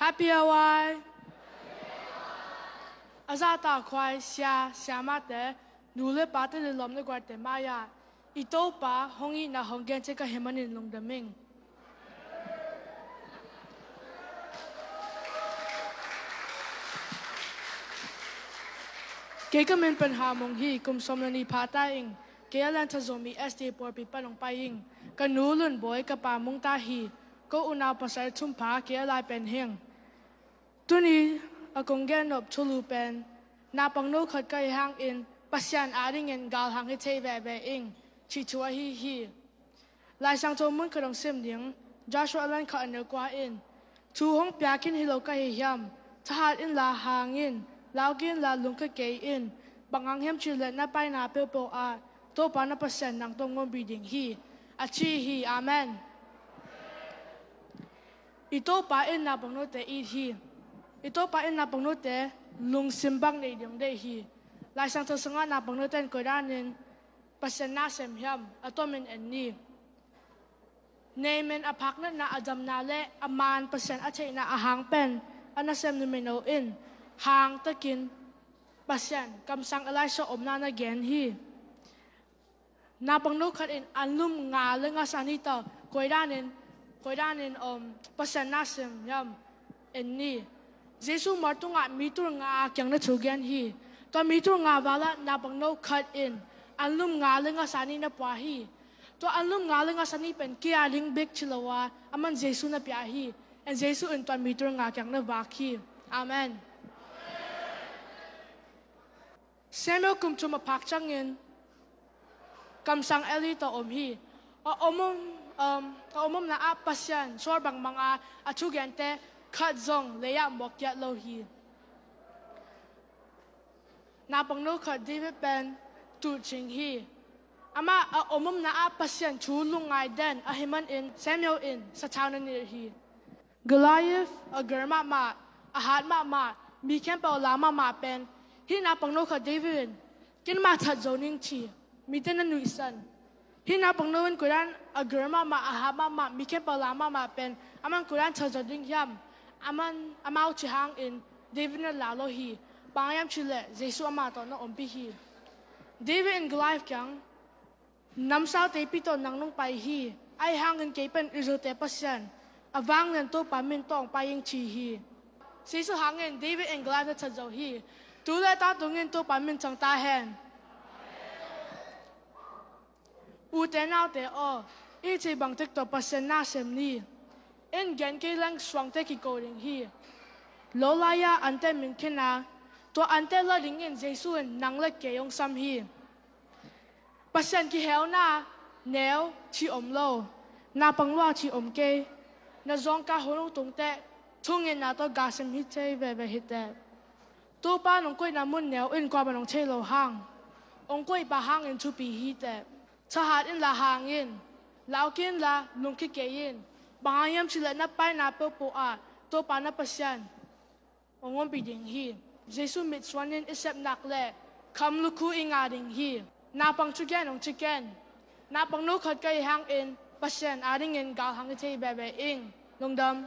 Happy Hawaii. Azata khoai sia mate nule pate le lom le guarte maya. Ito pa hongi na honggen che ka hemanin long daming. Kaya min pen Hau Mung hi kum somnani pata ing kaya lan ta zomi SD por pi panong paying kanulun boy ka pa mung ta hi ko una pasar chumpa kaya lai pen heng tuni akong genop chulu pen napang no khat kai hang in Pasian aring in galhang hi thei ve ing chi chua hi lai sang cho mun kadong sim ding Joshua lan kha ane kwa in chu hong pyakin hilo ka hi hiam thahat in la hangin Laugin la lungka kay in, bangang hem chile na pay na pepo a, to pa na pasen ng tongong biding hi, at hi, amen. Ito pa in na pangnote hi, ito pa in na pangnote lung simbang na idong de hi, lasang tasunga na pangnote ko danin, pasen na sem hiam, atomin en ni. Nemen apak na adam nale, aman pasen at na ahang pen, anasem numino in, hang takin Pasian kamsang alay sa omna na gen hi napang no khat in anlum nga lenga sanita koidanin Pasian nasim yam enni Jesu martu nga mitur nga kyang na chugen hi to mitur nga wala napang no khat in anlum nga lenga sani na pahi to anlum nga lenga sani pen kia ling big chilawa aman Jesu na piahi and Jesu in to mitur nga kyang na waki amen. Samuel kum chuma pak changin kam sang eli to hi omom na a Pasian sorbang mga achugente khat zong leya mokya lo hi napang no khat David pen tu ching hi ama omom na a Pasian chulung ngai den a himan in Samuel in sa town ni hi Goliath a germa ma a hat ma mi kem pa lama ma pen Hina pang no ka David, kin ma chat zoning chi, miten na nuisan. Hina pang noen kuran agerma ma ahama ma miken palama ma pen, aman kuran chat zoning yam, amau chihang in David na lalo hi, pangayam chile Jesu amato na ompi hi. David and Goliath kyang, namsaw te pito nang nung pai hi, ay hangin kepen izote Pasian, avang nento pamintong paying chi hi. Jesu hangin David and Goliath na chat zo hi. Tu le ta tungin tu pa min chang ta hen. U te nao te o, I chi bang tek to Pasian na sem ni. In gen ke lang swang te ki ko ring hi. Lo la ya ante min kina, to ante la ring in Jesu in nang le ke yong sam hi. Pasian ki heo na, neo chi om lo, na pang loa chi om ke, na zong ka honong tung te, tungin na to ga sem hi te ve hi te. Tu pa nong koi namun neo in kwa banong che lo hang. Ong koi pa hang in chupi hite. Chahat in la hangin. Laukin la nung kikeyin. Bangayam sila na pay na po a. Tu pa na Pasian. Ongong piding hi. Jesu mitswanin isep nakle. Kam luku ingading hi. Napang chugen ong chicken. Napang nukat kay hang in Pasian aring in galhang ite bebe ing. Nong dam.